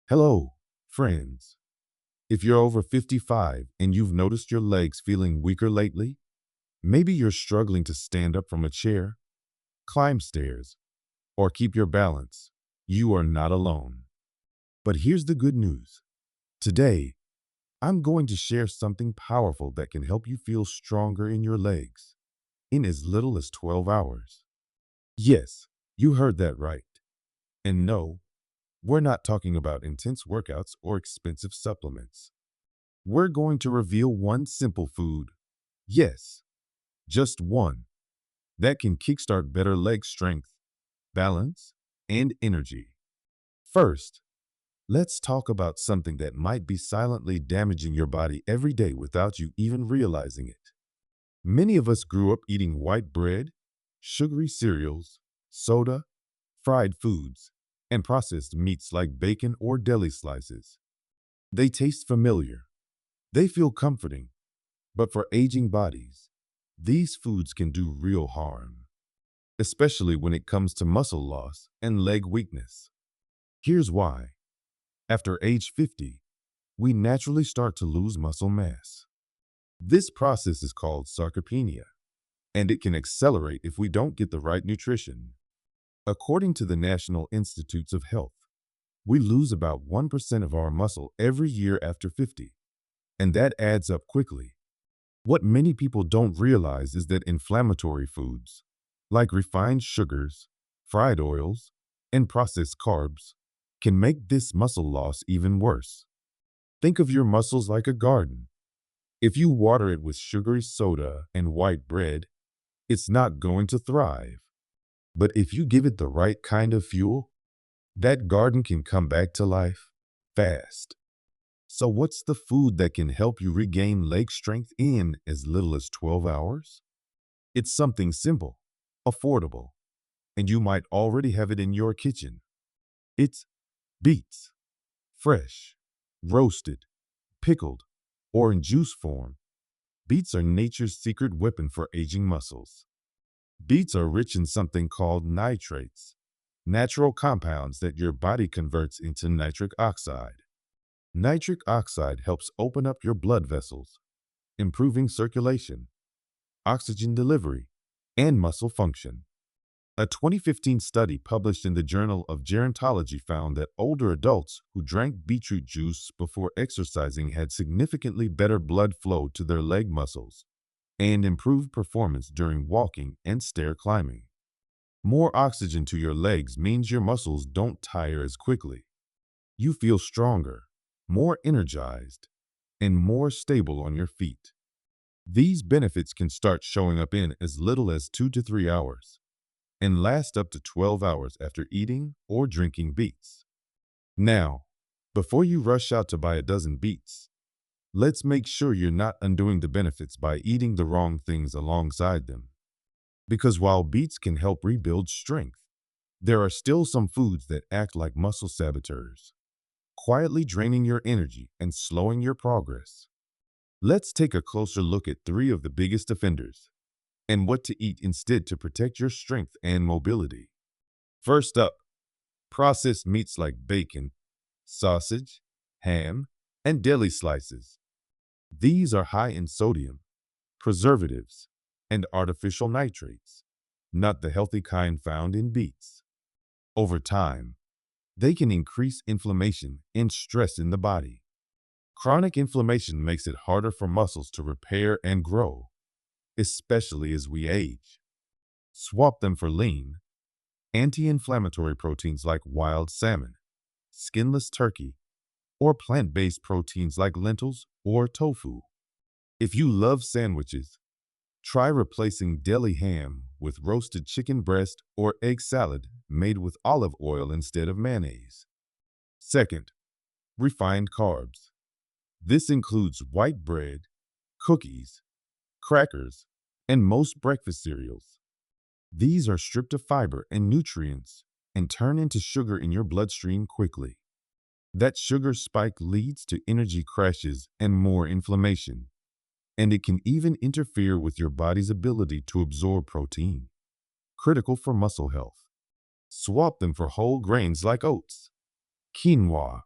Hello, friends. If you're over 55 and you've noticed your legs feeling weaker lately, maybe you're struggling to stand up from a chair, climb stairs, or keep your balance, you are not alone. But here's the good news. Today, I'm going to share something powerful that can help you feel stronger in your legs in as little as 12 hours. Yes, you heard that right. And no, we're not talking about intense workouts or expensive supplements. We're going to reveal one simple food. Yes, just one that can kickstart better leg strength, balance, and energy. First, let's talk about something that might be silently damaging your body every day without you even realizing it. Many of us grew up eating white bread, sugary cereals, soda, fried foods, and processed meats like bacon or deli slices. They taste familiar. They feel comforting. But for aging bodies, these foods can do real harm, especially when it comes to muscle loss and leg weakness. Here's why. After age 50, we naturally start to lose muscle mass. This process is called sarcopenia, and it can accelerate if we don't get the right nutrition. According to the National Institutes of Health, we lose about 1% of our muscle every year after 50, and that adds up quickly. What many people don't realize is that inflammatory foods, like refined sugars, fried oils, and processed carbs, can make this muscle loss even worse. Think of your muscles like a garden. If you water it with sugary soda and white bread, it's not going to thrive. But if you give it the right kind of fuel, that garden can come back to life fast. So what's the food that can help you regain leg strength in as little as 12 hours? It's something simple, affordable, and you might already have it in your kitchen. It's beets. Fresh, roasted, pickled, or in juice form, beets are nature's secret weapon for aging muscles. Beets are rich in something called nitrates, natural compounds that your body converts into nitric oxide. Nitric oxide helps open up your blood vessels, improving circulation, oxygen delivery, and muscle function. A 2015 study published in the Journal of Gerontology found that older adults who drank beetroot juice before exercising had significantly better blood flow to their leg muscles and improved performance during walking and stair climbing. More oxygen to your legs means your muscles don't tire as quickly. You feel stronger, more energized, and more stable on your feet. These benefits can start showing up in as little as 2 to 3 hours and last up to 12 hours after eating or drinking beets. Now, before you rush out to buy a dozen beets, let's make sure you're not undoing the benefits by eating the wrong things alongside them. Because while beets can help rebuild strength, there are still some foods that act like muscle saboteurs, quietly draining your energy and slowing your progress. Let's take a closer look at three of the biggest offenders and what to eat instead to protect your strength and mobility. First up, processed meats like bacon, sausage, ham, and deli slices. These are high in sodium, preservatives, and artificial nitrates, not the healthy kind found in beets. Over time, they can increase inflammation and stress in the body. Chronic inflammation makes it harder for muscles to repair and grow, especially as we age. Swap them for lean, anti-inflammatory proteins like wild salmon, skinless turkey, or plant-based proteins like lentils or tofu. If you love sandwiches, try replacing deli ham with roasted chicken breast or egg salad made with olive oil instead of mayonnaise. Second, refined carbs. This includes white bread, cookies, crackers, and most breakfast cereals. These are stripped of fiber and nutrients and turn into sugar in your bloodstream quickly. That sugar spike leads to energy crashes and more inflammation, and it can even interfere with your body's ability to absorb protein, critical for muscle health. Swap them for whole grains like oats, quinoa,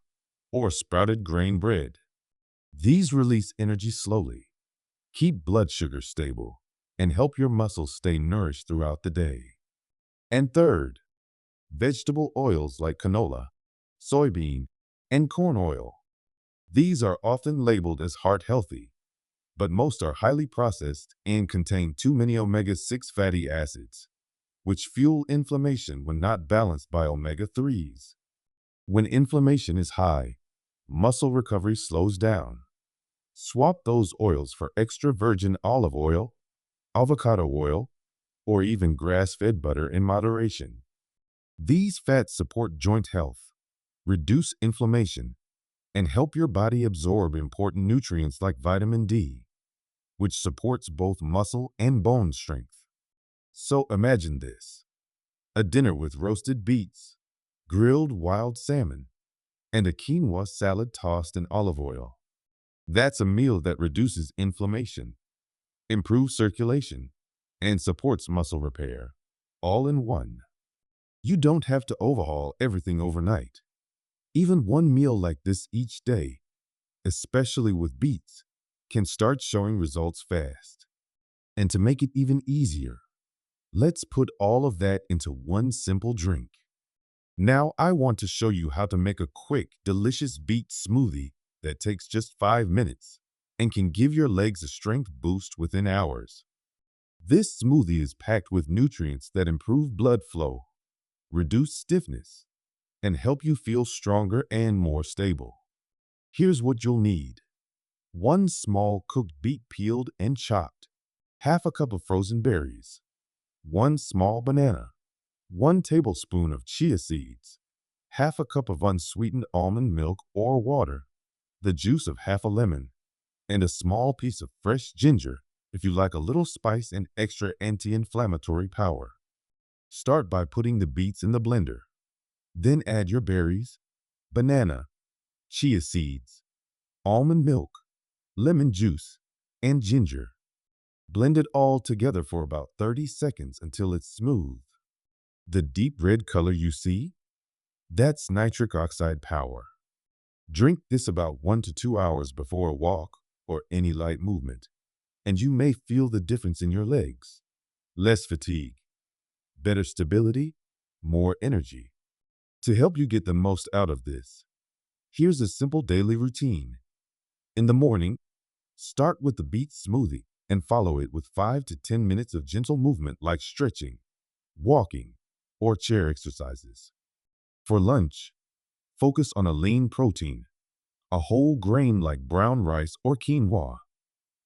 or sprouted grain bread. These release energy slowly, keep blood sugar stable, and help your muscles stay nourished throughout the day. And third, vegetable oils like canola, soybean, and corn oil. These are often labeled as heart healthy, but most are highly processed and contain too many omega-6 fatty acids, which fuel inflammation when not balanced by omega-3s. When inflammation is high, muscle recovery slows down. Swap those oils for extra virgin olive oil, avocado oil, or even grass-fed butter in moderation. These fats support joint health, reduce inflammation, and help your body absorb important nutrients like vitamin D, which supports both muscle and bone strength. So imagine this: a dinner with roasted beets, grilled wild salmon, and a quinoa salad tossed in olive oil. That's a meal that reduces inflammation, improves circulation, and supports muscle repair, all in one. You don't have to overhaul everything overnight. Even one meal like this each day, especially with beets, can start showing results fast. And to make it even easier, let's put all of that into one simple drink. Now I want to show you how to make a quick, delicious beet smoothie that takes just 5 minutes and can give your legs a strength boost within hours. This smoothie is packed with nutrients that improve blood flow, reduce stiffness, and help you feel stronger and more stable. Here's what you'll need: 1 small cooked beet peeled and chopped, half a cup of frozen berries, 1 small banana, 1 tablespoon of chia seeds, half a cup of unsweetened almond milk or water, the juice of half a lemon, and a small piece of fresh ginger if you like a little spice and extra anti-inflammatory power. Start by putting the beets in the blender. Then add your berries, banana, chia seeds, almond milk, lemon juice, and ginger. Blend it all together for about 30 seconds until it's smooth. The deep red color you see? That's nitric oxide power. Drink this about 1 to 2 hours before a walk or any light movement, and you may feel the difference in your legs. Less fatigue, better stability, more energy. To help you get the most out of this, here's a simple daily routine. In the morning, start with the beet smoothie and follow it with 5 to 10 minutes of gentle movement like stretching, walking, or chair exercises. For lunch, focus on a lean protein, a whole grain like brown rice or quinoa,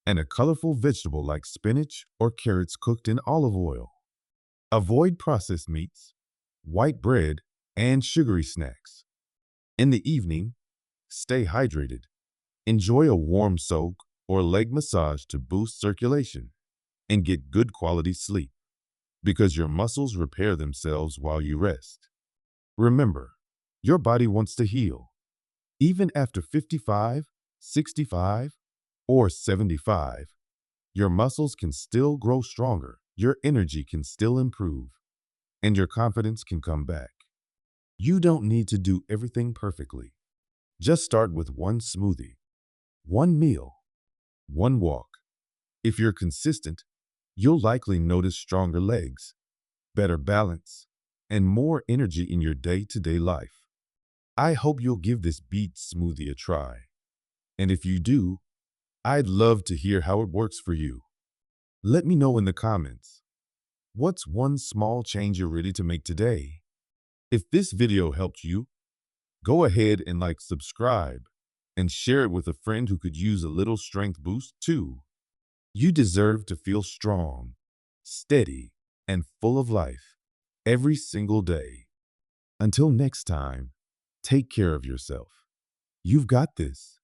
and a colorful vegetable like spinach or carrots cooked in olive oil. Avoid processed meats, white bread, and sugary snacks. In the evening, stay hydrated. Enjoy a warm soak or leg massage to boost circulation, and get good quality sleep, because your muscles repair themselves while you rest. Remember, your body wants to heal. Even after 55, 65, or 75, your muscles can still grow stronger, your energy can still improve, and your confidence can come back. You don't need to do everything perfectly. Just start with 1 smoothie, 1 meal, 1 walk. If you're consistent, you'll likely notice stronger legs, better balance, and more energy in your day-to-day life. I hope you'll give this beet smoothie a try. And if you do, I'd love to hear how it works for you. Let me know in the comments. What's one small change you're ready to make today? If this video helped you, go ahead and subscribe, and share it with a friend who could use a little strength boost too. You deserve to feel strong, steady, and full of life every single day. Until next time, take care of yourself. You've got this.